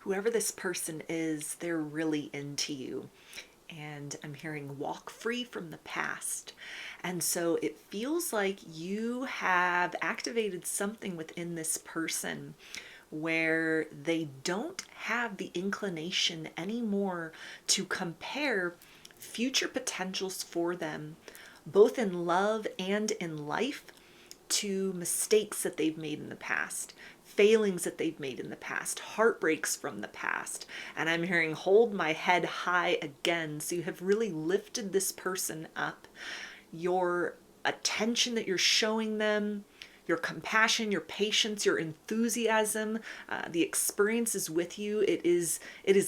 whoever this person is, they're really into you. And I'm hearing walk free from the past. And so it feels like you have activated something within this person where they don't have the inclination anymore to compare future potentials for them, both in love and in life, to mistakes that they've made in the past, failings that they've made in the past, heartbreaks from the past. And I'm hearing hold my head high again. So you have really lifted this person up. Your attention that you're showing them, your compassion, your patience, your enthusiasm, the experiences with you, it is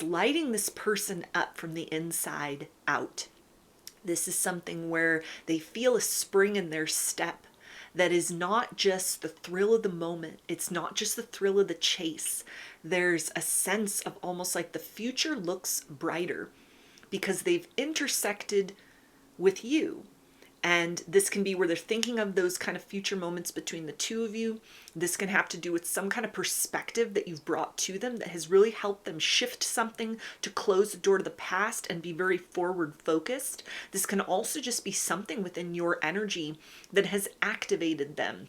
lighting this person up from the inside out. This is something where they feel a spring in their step that is not just the thrill of the moment. It's not just the thrill of the chase. There's a sense of almost like the future looks brighter because they've intersected with you. And this can be where they're thinking of those kind of future moments between the two of you. This can have to do with some kind of perspective that you've brought to them that has really helped them shift something to close the door to the past and be very forward focused. This can also just be something within your energy that has activated them.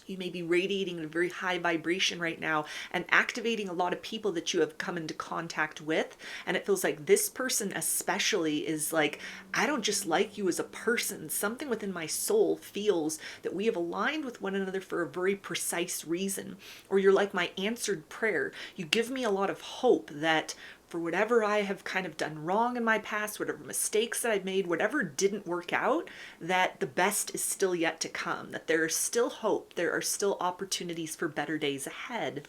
You may be radiating a very high vibration right now and activating a lot of people that you have come into contact with. And it feels like this person especially is like, I don't just like you as a person. Something within my soul feels that we have aligned with one another for a very precise reason. Or you're like my answered prayer. You give me a lot of hope that for whatever I have kind of done wrong in my past, whatever mistakes that I've made, whatever didn't work out, that the best is still yet to come, that there is still hope, there are still opportunities for better days ahead.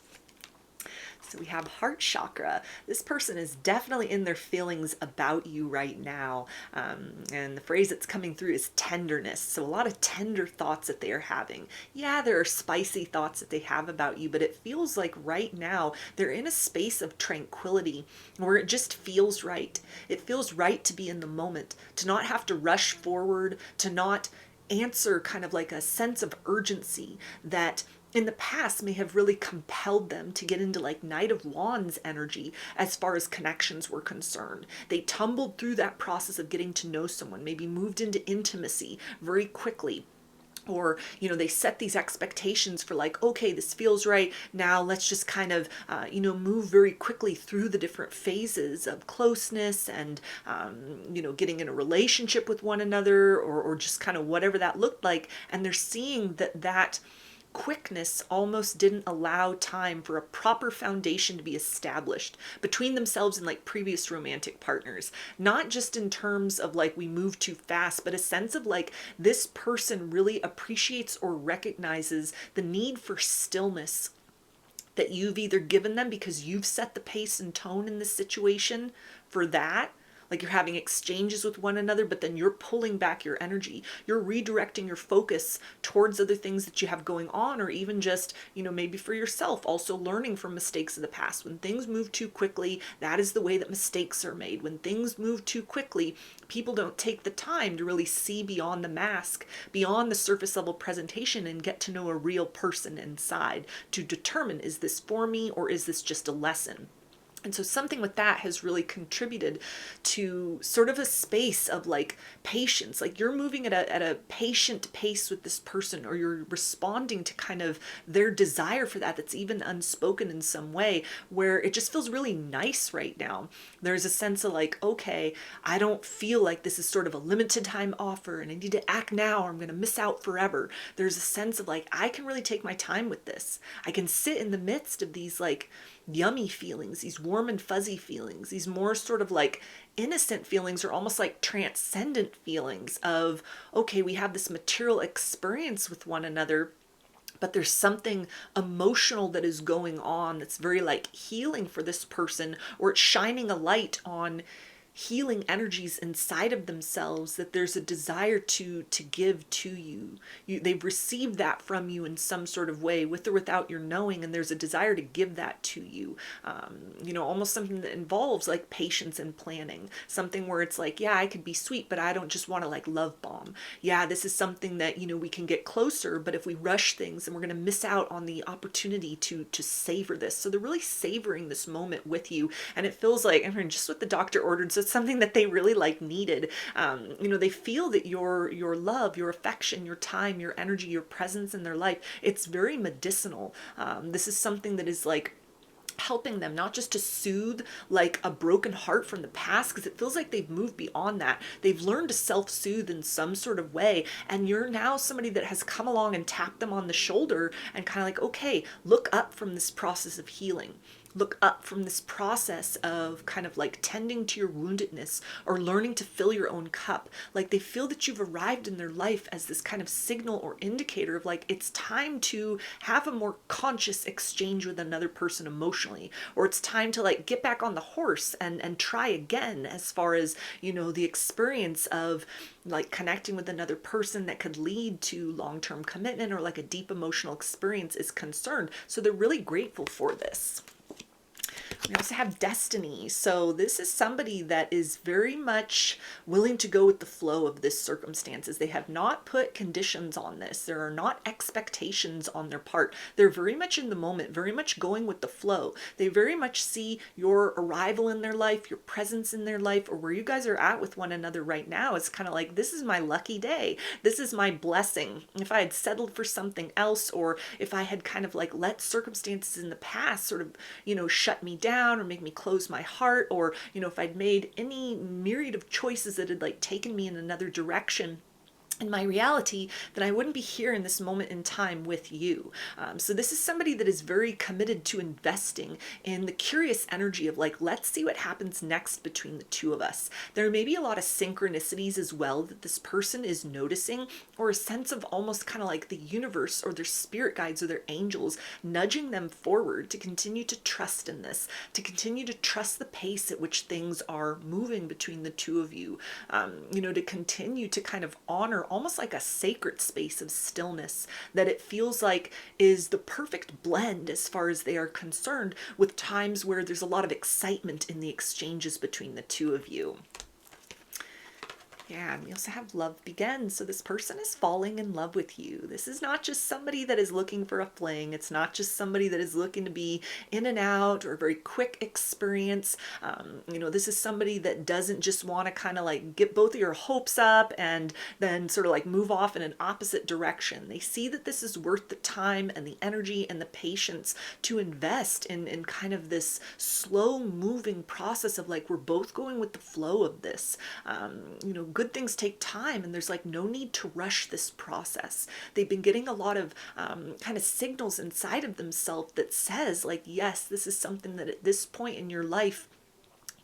So we have heart chakra. This person is definitely in their feelings about you right now. And the phrase that's coming through is tenderness. So a lot of tender thoughts that they are having. Yeah, there are spicy thoughts that they have about you, but it feels like right now they're in a space of tranquility where it just feels right. It feels right to be in the moment, to not have to rush forward, to not answer kind of like a sense of urgency that in the past may have really compelled them to get into like Knight of Wands energy as far as connections were concerned. They tumbled through that process of getting to know someone, maybe moved into intimacy very quickly. Or, they set these expectations for like, okay, this feels right. Now let's just kind of, move very quickly through the different phases of closeness and, getting in a relationship with one another or just kind of whatever that looked like. And they're seeing that quickness almost didn't allow time for a proper foundation to be established between themselves and like previous romantic partners. Not just in terms of like we move too fast, but a sense of like this person really appreciates or recognizes the need for stillness that you've either given them because you've set the pace and tone in this situation for that. Like you're having exchanges with one another, but then you're pulling back your energy. You're redirecting your focus towards other things that you have going on, or even just, maybe for yourself, also learning from mistakes of the past. When things move too quickly, that is the way that mistakes are made. When things move too quickly, people don't take the time to really see beyond the mask, beyond the surface level presentation, and get to know a real person inside to determine, is this for me or is this just a lesson? And so something with that has really contributed to sort of a space of like patience, like you're moving at a patient pace with this person, or you're responding to kind of their desire for that's even unspoken in some way, where it just feels really nice right now. There's a sense of like, okay, I don't feel like this is sort of a limited time offer and I need to act now or I'm going to miss out forever. There's a sense of like, I can really take my time with this. I can sit in the midst of these like yummy feelings, these warm and fuzzy feelings, these more sort of like innocent feelings, or almost like transcendent feelings of, okay, we have this material experience with one another, but there's something emotional that is going on that's very like healing for this person, or it's shining a light on healing energies inside of themselves that there's a desire to give to you. They've received that from you in some sort of way, with or without your knowing, and there's a desire to give that to you. Almost something that involves like patience and planning. Something where it's like, yeah, I could be sweet, but I don't just want to like love bomb. Yeah, this is something that, we can get closer, but if we rush things, then we're going to miss out on the opportunity to savor this. So they're really savoring this moment with you, and it feels like, I mean, just what the doctor ordered, so it's something that they really like needed. They feel that your love, your affection, your time, your energy, your presence in their life, it's very medicinal. This is something that is like helping them not just to soothe like a broken heart from the past, because it feels like they've moved beyond that. They've learned to self-soothe in some sort of way, and you're now somebody that has come along and tapped them on the shoulder and kind of like, okay, look up from this process of healing. Look up from this process of kind of like tending to your woundedness or learning to fill your own cup. Like they feel that you've arrived in their life as this kind of signal or indicator of like, it's time to have a more conscious exchange with another person emotionally, or it's time to like get back on the horse and try again, as far as, the experience of like connecting with another person that could lead to long-term commitment or like a deep emotional experience is concerned. So they're really grateful for this. We also have destiny. So this is somebody that is very much willing to go with the flow of this circumstances. They have not put conditions on this. There are not expectations on their part. They're very much in the moment, very much going with the flow. They very much see your arrival in their life, your presence in their life, or where you guys are at with one another right now. It's kind of like, this is my lucky day. This is my blessing. If I had settled for something else, or if I had kind of like let circumstances in the past sort of, shut me down or make me close my heart, or, if I'd made any myriad of choices that had like taken me in another direction in my reality, then I wouldn't be here in this moment in time with you. So this is somebody that is very committed to investing in the curious energy of like, let's see what happens next between the two of us. There may be a lot of synchronicities as well that this person is noticing, or a sense of almost kind of like the universe or their spirit guides or their angels nudging them forward to continue to trust in this, to continue to trust the pace at which things are moving between the two of you, to continue to kind of honor almost like a sacred space of stillness that it feels like is the perfect blend as far as they are concerned, with times where there's a lot of excitement in the exchanges between the two of you. Yeah, and we also have love begins. So this person is falling in love with you. This is not just somebody that is looking for a fling. It's not just somebody that is looking to be in and out or a very quick experience. This is somebody that doesn't just want to kind of like get both of your hopes up and then sort of like move off in an opposite direction. They see that this is worth the time and the energy and the patience to invest in kind of this slow moving process of like, we're both going with the flow of this. Good things take time, and there's like no need to rush this process. They've been getting a lot of kind of signals inside of themselves that says like, yes, this is something that at this point in your life,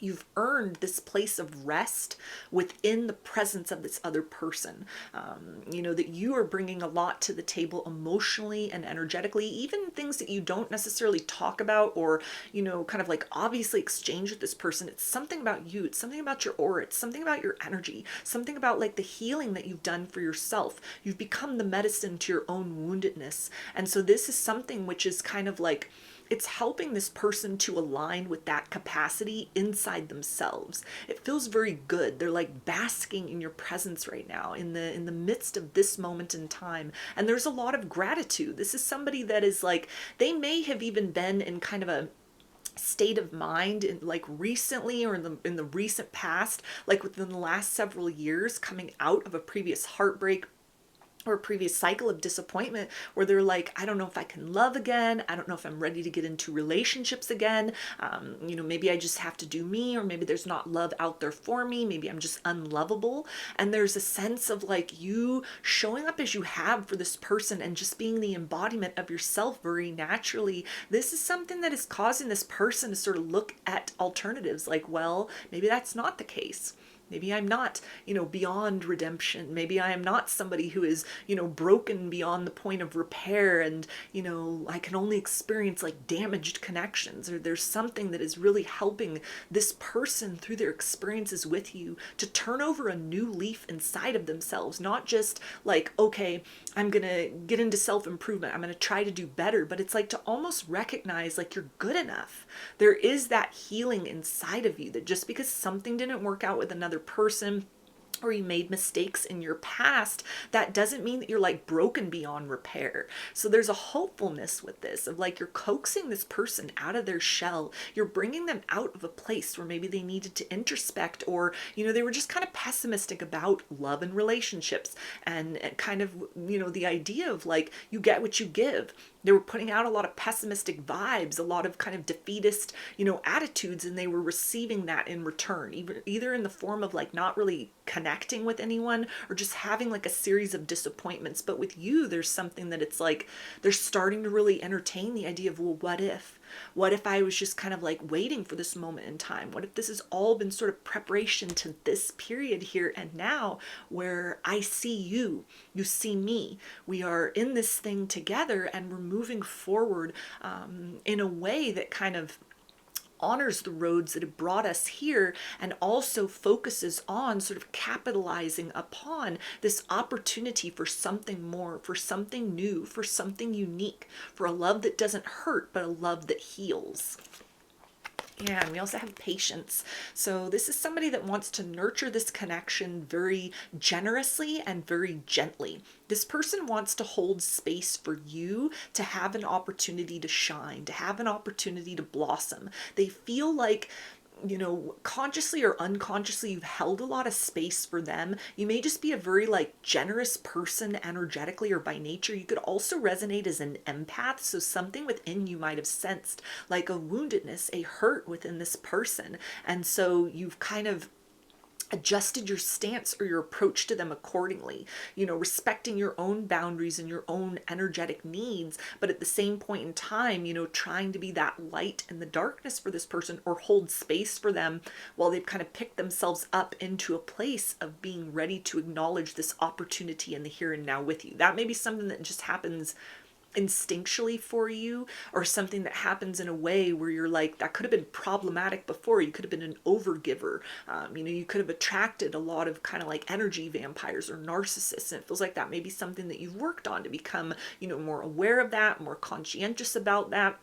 you've earned this place of rest within the presence of this other person. That you are bringing a lot to the table emotionally and energetically, even things that you don't necessarily talk about or, kind of like obviously exchange with this person. It's something about you. It's something about your aura. It's something about your energy, something about like the healing that you've done for yourself. You've become the medicine to your own woundedness. And so this is something which is kind of like, it's helping this person to align with that capacity inside themselves. It feels very good. They're like basking in your presence right now in the midst of this moment in time. And there's a lot of gratitude. This is somebody that is like, they may have even been in kind of a state of mind in like recently or in the recent past, like within the last several years, coming out of a previous heartbreak or a previous cycle of disappointment, where they're like, I don't know if I can love again. I don't know if I'm ready to get into relationships again. Maybe I just have to do me, or maybe there's not love out there for me. Maybe I'm just unlovable. And there's a sense of like you showing up as you have for this person and just being the embodiment of yourself very naturally. This is something that is causing this person to sort of look at alternatives like, well, maybe that's not the case. Maybe I'm not, beyond redemption. Maybe I am not somebody who is, broken beyond the point of repair, and, I can only experience like damaged connections, or there's something that is really helping this person through their experiences with you to turn over a new leaf inside of themselves. Not just like, okay, I'm going to get into self-improvement, I'm going to try to do better, but it's like to almost recognize like you're good enough. There is that healing inside of you, that just because something didn't work out with another person, or you made mistakes in your past, that doesn't mean that you're like broken beyond repair. So there's a hopefulness with this, of like you're coaxing this person out of their shell. You're bringing them out of a place where maybe they needed to introspect, or, they were just kind of pessimistic about love and relationships, and kind of, the idea of like, you get what you give. They were putting out a lot of pessimistic vibes, a lot of kind of defeatist, attitudes, and they were receiving that in return, either in the form of like not really connecting with anyone, or just having like a series of disappointments. But with you, there's something that it's like they're starting to really entertain the idea of, well, what if? What if I was just kind of like waiting for this moment in time? What if this has all been sort of preparation to this period here and now, where I see you, you see me, we are in this thing together, and we're moving forward in a way that kind of honors the roads that have brought us here, and also focuses on sort of capitalizing upon this opportunity for something more, for something new, for something unique, for a love that doesn't hurt, but a love that heals. Yeah, and we also have patience. So this is somebody that wants to nurture this connection very generously and very gently. This person wants to hold space for you to have an opportunity to shine, to have an opportunity to blossom. They feel like, consciously or unconsciously, you've held a lot of space for them. You may just be a very like generous person energetically or by nature. You could also resonate as an empath. So something within you might have sensed like a woundedness, a hurt within this person. And so you've kind of adjusted your stance or your approach to them accordingly, respecting your own boundaries and your own energetic needs, but at the same point in time, trying to be that light in the darkness for this person, or hold space for them while they've kind of picked themselves up into a place of being ready to acknowledge this opportunity in the here and now with you. That may be something that just happens instinctually for you, or something that happens in a way where you're like, that could have been problematic before. You could have been an overgiver. You could have attracted a lot of kind of like energy vampires or narcissists, and it feels like that may be something that you've worked on to become, more aware of that, more conscientious about that.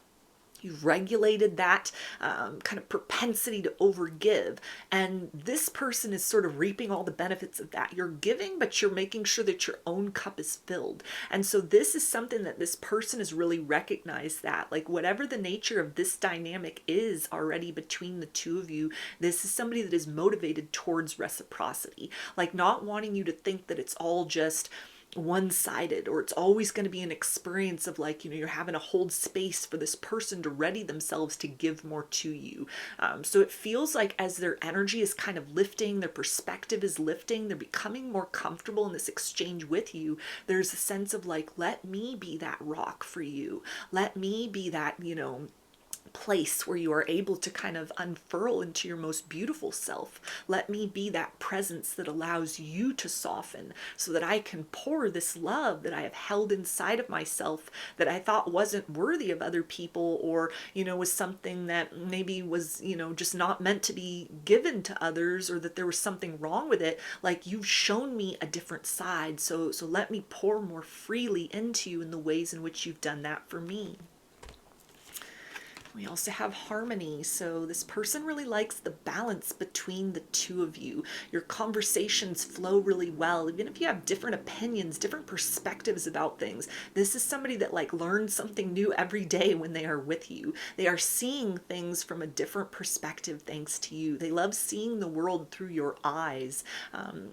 You've regulated that kind of propensity to overgive. And this person is sort of reaping all the benefits of that. You're giving, but you're making sure that your own cup is filled. And so this is something that this person has really recognized, that like whatever the nature of this dynamic is already between the two of you, this is somebody that is motivated towards reciprocity. Like not wanting you to think that it's all just one-sided, or it's always going to be an experience of like, you're having to hold space for this person to ready themselves to give more to you. So it feels like as their energy is kind of lifting, their perspective is lifting, they're becoming more comfortable in this exchange with you. There's a sense of like, let me be that rock for you. Let me be that, place where you are able to kind of unfurl into your most beautiful self. Let me be that presence that allows you to soften, so that I can pour this love that I have held inside of myself, that I thought wasn't worthy of other people, or, was something that maybe was, just not meant to be given to others, or that there was something wrong with it. Like, you've shown me a different side. So let me pour more freely into you in the ways in which you've done that for me. We also have harmony. So this person really likes the balance between the two of you. Your conversations flow really well. Even if you have different opinions, different perspectives about things, this is somebody that like learns something new every day when they are with you. They are seeing things from a different perspective thanks to you. They love seeing the world through your eyes.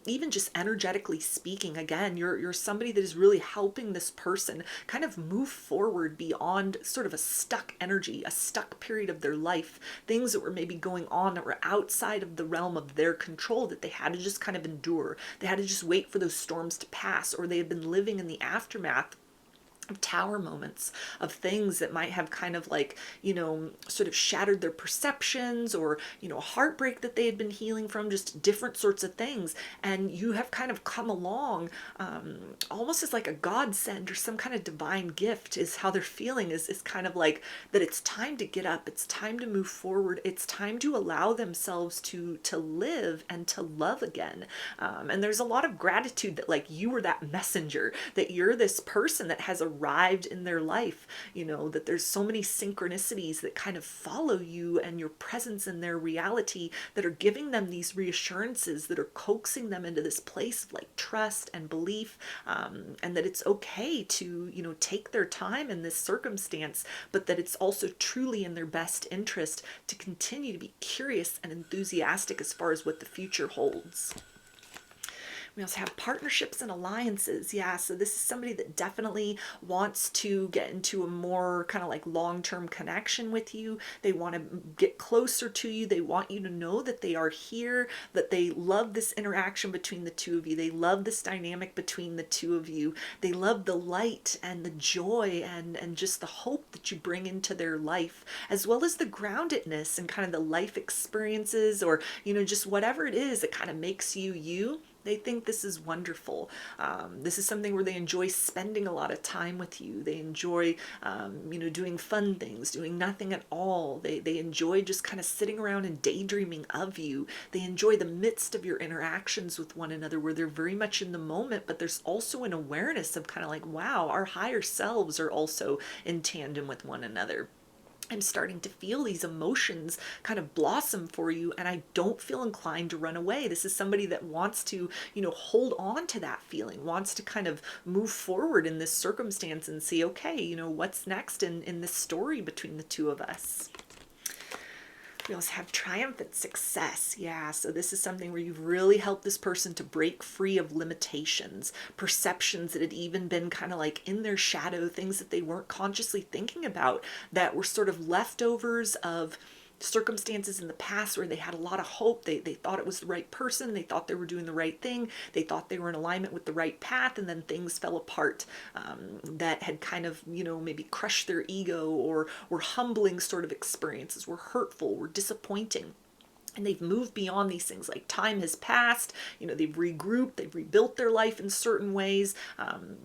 Even just energetically speaking, again, you're somebody that is really helping this person kind of move forward beyond sort of a stuck energy, a stuck period of their life, things that were maybe going on that were outside of the realm of their control, that they had to just kind of endure. They had to just wait for those storms to pass, or they had been living in the aftermath of tower moments, of things that might have kind of like, sort of shattered their perceptions, or, a heartbreak that they had been healing from, just different sorts of things. And you have kind of come along, almost as like a godsend or some kind of divine gift, is how they're feeling, is kind of like that it's time to get up, it's time to move forward, it's time to allow themselves to live and to love again. And there's a lot of gratitude that like you were that messenger, that you're this person that has arrived in their life, that there's so many synchronicities that kind of follow you and your presence in their reality, that are giving them these reassurances, that are coaxing them into this place of like trust and belief, and that it's okay to, take their time in this circumstance, but that it's also truly in their best interest to continue to be curious and enthusiastic as far as what the future holds. We also have partnerships and alliances. Yeah, so this is somebody that definitely wants to get into a more kind of like long-term connection with you. They want to get closer to you. They want you to know that they are here, that they love this interaction between the two of you. They love this dynamic between the two of you. They love the light and the joy and just the hope that you bring into their life, as well as the groundedness and kind of the life experiences, or, just whatever it is that kind of makes you you. They think this is wonderful. This is something where they enjoy spending a lot of time with you. They enjoy, doing fun things, doing nothing at all. They enjoy just kind of sitting around and daydreaming of you. They enjoy the midst of your interactions with one another, where they're very much in the moment, but there's also an awareness of kind of like, wow, our higher selves are also in tandem with one another. I'm starting to feel these emotions kind of blossom for you, and I don't feel inclined to run away. This is somebody that wants to, hold on to that feeling, wants to kind of move forward in this circumstance and see, okay, what's next in this story between the two of us. We also have triumphant success. Yeah, so this is something where you've really helped this person to break free of limitations, perceptions that had even been kind of like in their shadow, things that they weren't consciously thinking about, that were sort of leftovers of circumstances in the past where they had a lot of hope. They thought it was the right person. They thought they were doing the right thing. They thought they were in alignment with the right path, and then things fell apart, that had kind of, maybe crushed their ego, or were humbling sort of experiences, were hurtful, were disappointing. And they've moved beyond these things. Like, time has passed, they've regrouped, they've rebuilt their life in certain ways,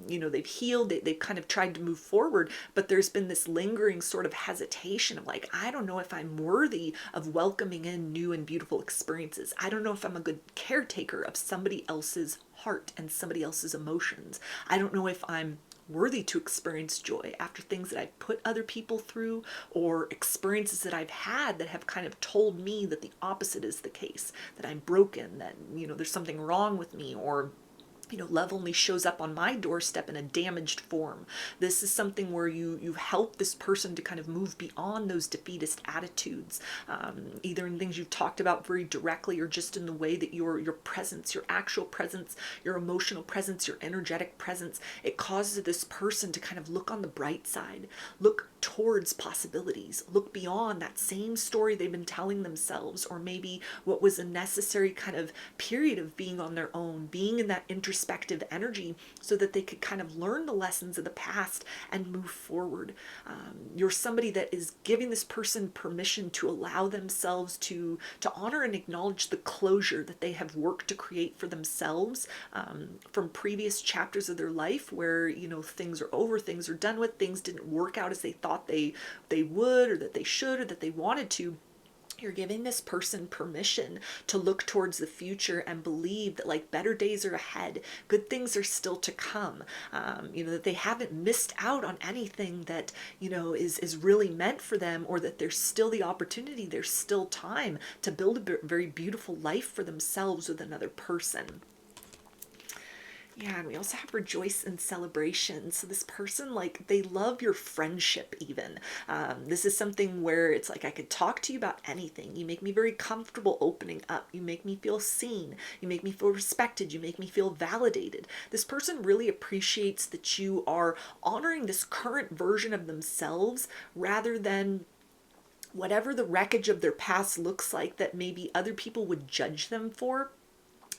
they've healed, they've kind of tried to move forward, but there's been this lingering sort of hesitation of like, I don't know if I'm worthy of welcoming in new and beautiful experiences. I don't know if I'm a good caretaker of somebody else's heart and somebody else's emotions. I don't know if I'm worthy to experience joy after things that I've put other people through, or experiences that I've had that have kind of told me that the opposite is the case, that I'm broken, that, there's something wrong with me, or love only shows up on my doorstep in a damaged form. This is something where you help this person to kind of move beyond those defeatist attitudes, either in things you've talked about very directly, or just in the way that your presence, your actual presence, your emotional presence, your energetic presence, it causes this person to kind of look on the bright side, look towards possibilities, look beyond that same story they've been telling themselves, or maybe what was a necessary kind of period of being on their own, being in that introspective energy, so that they could kind of learn the lessons of the past and move forward. You're somebody that is giving this person permission to allow themselves to honor and acknowledge the closure that they have worked to create for themselves, from previous chapters of their life where, things are over, things are done with, things didn't work out as they thought they would, or that they should, or that they wanted to. You're giving this person permission to look towards the future and believe that like better days are ahead, good things are still to come, that they haven't missed out on anything that, is really meant for them, or that there's still the opportunity, there's still time to build a very beautiful life for themselves with another person. Yeah, and we also have rejoice and celebration. So this person, like, they love your friendship even. This is something where it's like, I could talk to you about anything. You make me very comfortable opening up. You make me feel seen. You make me feel respected. You make me feel validated. This person really appreciates that you are honoring this current version of themselves, rather than whatever the wreckage of their past looks like that maybe other people would judge them for.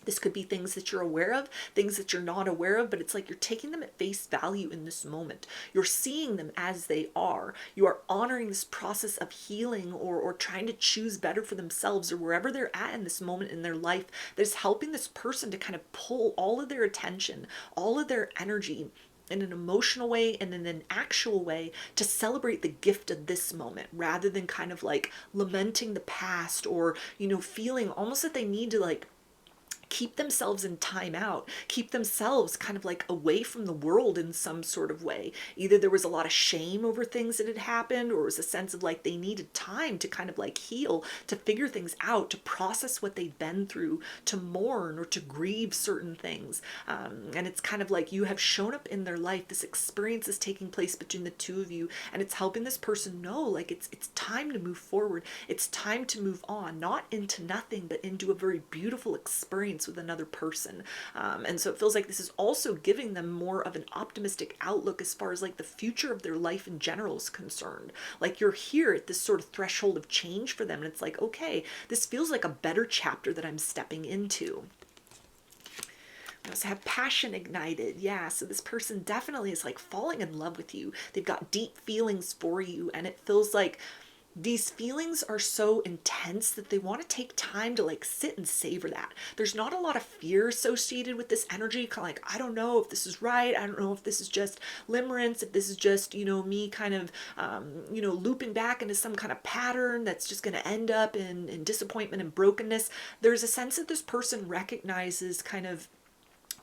This could be things that you're aware of, things that you're not aware of, but it's like you're taking them at face value in this moment. You're seeing them as they are. You are honoring this process of healing, or trying to choose better for themselves, or wherever they're at in this moment in their life, that is helping this person to kind of pull all of their attention, all of their energy in an emotional way and in an actual way to celebrate the gift of this moment, rather than kind of like lamenting the past, or, feeling almost that they need to like keep themselves in time out, keep themselves kind of like away from the world in some sort of way. Either there was a lot of shame over things that had happened, or it was a sense of like they needed time to kind of like heal, to figure things out, to process what they've been through, to mourn or to grieve certain things. And it's kind of like you have shown up in their life. This experience is taking place between the two of you, and it's helping this person know like it's time to move forward. It's time to move on, not into nothing, but into a very beautiful experience with another person. And so it feels like this is also giving them more of an optimistic outlook as far as like the future of their life in general is concerned. Like you're here at this sort of threshold of change for them, and it's like, okay, this feels like a better chapter that I'm stepping into. We also have passion ignited. Yeah, so this person definitely is like falling in love with you. They've got deep feelings for you, and it feels like these feelings are so intense that they want to take time to like sit and savor that. There's not a lot of fear associated with this energy, kind of like, I don't know if this is right. I don't know if this is just limerence, if this is just, me kind of, looping back into some kind of pattern that's just going to end up in disappointment and brokenness. There's a sense that this person recognizes kind of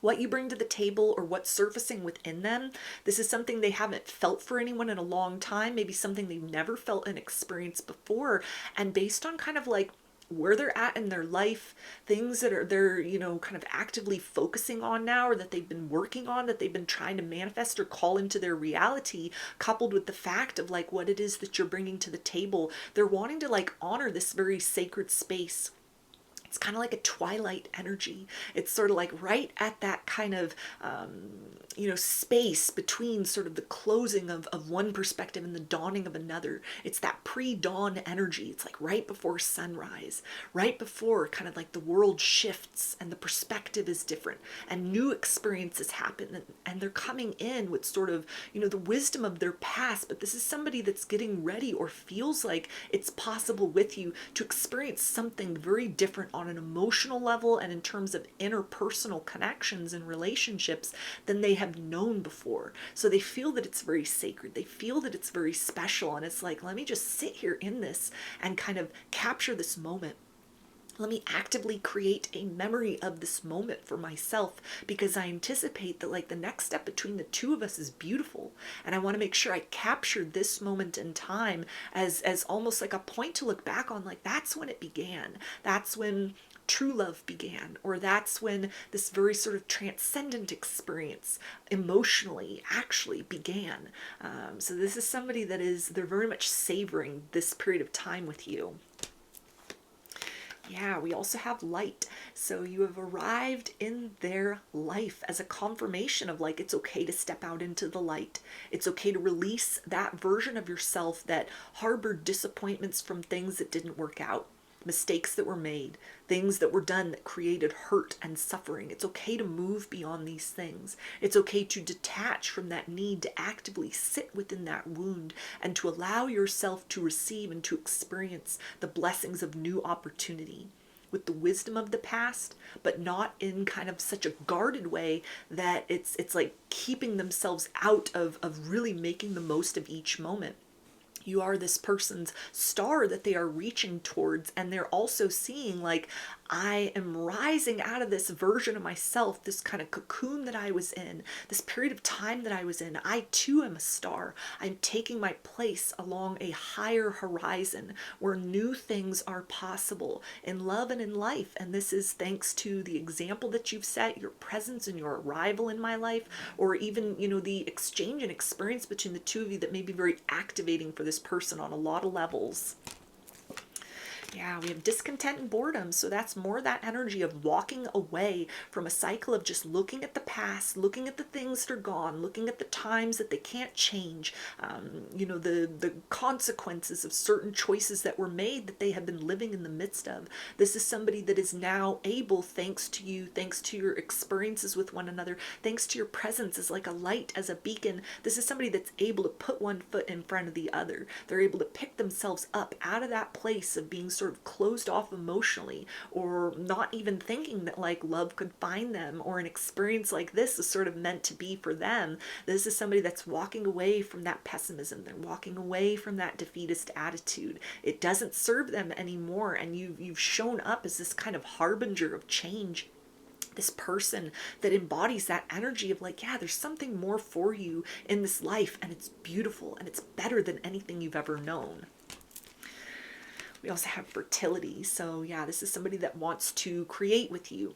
what you bring to the table, or what's surfacing within them. This is something they haven't felt for anyone in a long time, maybe something they've never felt and experienced before. And based on kind of like where they're at in their life, things that they're kind of actively focusing on now, or that they've been working on, that they've been trying to manifest or call into their reality, coupled with the fact of like what it is that you're bringing to the table, they're wanting to like honor this very sacred space. It's kind of like a twilight energy. It's sort of like right at that kind of, space between sort of the closing of one perspective and the dawning of another. It's that pre-dawn energy. It's like right before sunrise, right before kind of like the world shifts and the perspective is different and new experiences happen. And they're coming in with sort of, the wisdom of their past. But this is somebody that's getting ready, or feels like it's possible with you, to experience something very different on an emotional level and in terms of interpersonal connections and relationships than they have known before. So they feel that it's very sacred. They feel that it's very special. And it's like, let me just sit here in this and kind of capture this moment. Let me actively create a memory of this moment for myself, because I anticipate that like the next step between the two of us is beautiful. And I want to make sure I capture this moment in time as almost like a point to look back on, like that's when it began. That's when true love began, or that's when this very sort of transcendent experience emotionally actually began. So this is somebody that they're very much savoring this period of time with you. Yeah, we also have light. So you have arrived in their life as a confirmation of like, it's okay to step out into the light. It's okay to release that version of yourself that harbored disappointments from things that didn't work out, mistakes that were made, things that were done that created hurt and suffering. It's okay to move beyond these things. It's okay to detach from that need to actively sit within that wound and to allow yourself to receive and to experience the blessings of new opportunity with the wisdom of the past, but not in kind of such a guarded way that it's like keeping themselves out of really making the most of each moment. You are this person's star that they are reaching towards, and they're also seeing like, I am rising out of this version of myself, this kind of cocoon that I was in, this period of time that I was in. I too am a star. I'm taking my place along a higher horizon where new things are possible in love and in life. And this is thanks to the example that you've set, your presence and your arrival in my life, or even, the exchange and experience between the two of you that may be very activating for this person on a lot of levels. Yeah, we have discontent and boredom. So that's more that energy of walking away from a cycle of just looking at the past, looking at the things that are gone, looking at the times that they can't change, the consequences of certain choices that were made that they have been living in the midst of. This is somebody that is now able, thanks to you, thanks to your experiences with one another, thanks to your presence as like a light, as a beacon. This is somebody that's able to put one foot in front of the other. They're able to pick themselves up out of that place of being sort of closed off emotionally, or not even thinking that like love could find them, or an experience like this is sort of meant to be for them. This is somebody that's walking away from that pessimism. They're walking away from that defeatist attitude. It doesn't serve them anymore, and you've shown up as this kind of harbinger of change, this person that embodies that energy of like, yeah, there's something more for you in this life, and it's beautiful and it's better than anything you've ever known. We also have fertility. So yeah, this is somebody that wants to create with you.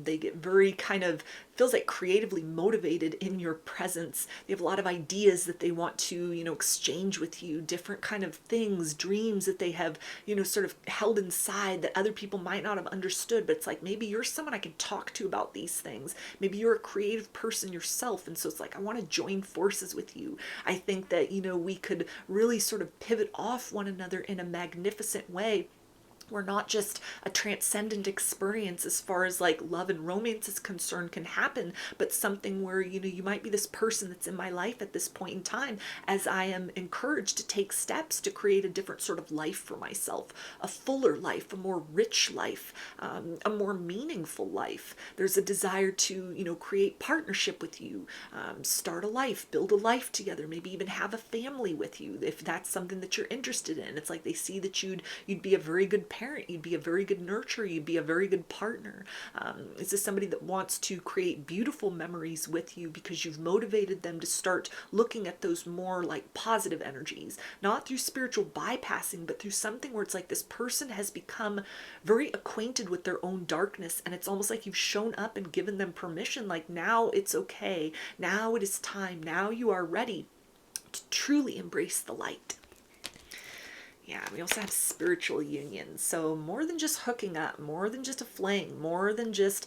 They get very kind of, feels like creatively motivated in your presence. They have a lot of ideas that they want to, exchange with you, different kind of things, dreams that they have, sort of held inside that other people might not have understood. But it's like, maybe you're someone I can talk to about these things. Maybe you're a creative person yourself. And so it's like, I want to join forces with you. I think that, we could really sort of pivot off one another in a magnificent way. We're not just a transcendent experience as far as like love and romance is concerned can happen, but something where, you might be this person that's in my life at this point in time as I am encouraged to take steps to create a different sort of life for myself, a fuller life, a more rich life, a more meaningful life. There's a desire to, create partnership with you, start a life, build a life together, maybe even have a family with you if that's something that you're interested in. It's like they see that you'd be a very good parent, you'd be a very good nurturer, you'd be a very good partner. This is somebody that wants to create beautiful memories with you because you've motivated them to start looking at those more like positive energies, not through spiritual bypassing, but through something where it's like this person has become very acquainted with their own darkness, and it's almost like you've shown up and given them permission, like now it's okay, now it is time, now you are ready to truly embrace the light. Yeah, we also have spiritual unions. So more than just hooking up, more than just a fling, more than just,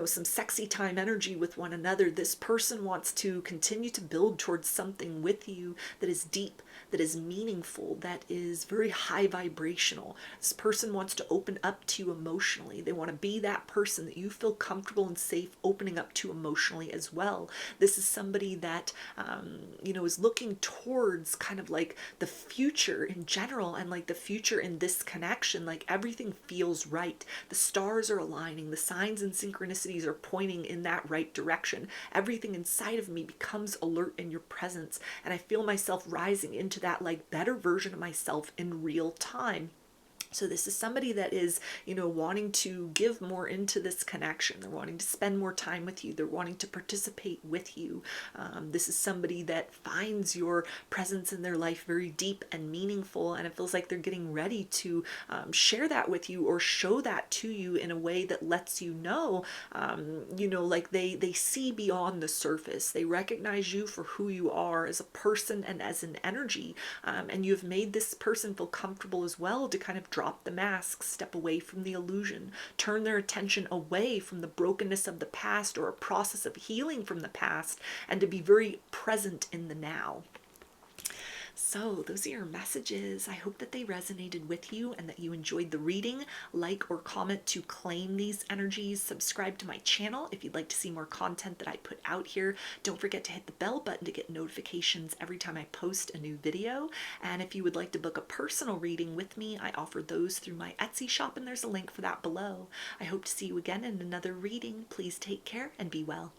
some sexy time energy with one another. This person wants to continue to build towards something with you that is deep, that is meaningful, that is very high vibrational. This person wants to open up to you emotionally. They want to be that person that you feel comfortable and safe opening up to emotionally as well. This is somebody that, is looking towards kind of like the future in general, and like the future in this connection. Like everything feels right. The stars are aligning. The signs and synchronicities are pointing in that right direction. Everything inside of me becomes alert in your presence. And I feel myself rising into that like better version of myself in real time. So this is somebody that is, wanting to give more into this connection. They're wanting to spend more time with you. They're wanting to participate with you. This is somebody that finds your presence in their life very deep and meaningful, and it feels like they're getting ready to share that with you or show that to you in a way that lets you know, like they see beyond the surface. They recognize you for who you are as a person and as an energy, and you've made this person feel comfortable as well to kind of drop the mask, step away from the illusion, turn their attention away from the brokenness of the past or a process of healing from the past, and to be very present in the now. So those are your messages. I hope that they resonated with you and that you enjoyed the reading. Like or comment to claim these energies. Subscribe to my channel if you'd like to see more content that I put out here. Don't forget to hit the bell button to get notifications every time I post a new video. And if you would like to book a personal reading with me, I offer those through my Etsy shop, and there's a link for that below. I hope to see you again in another reading. Please take care and be well.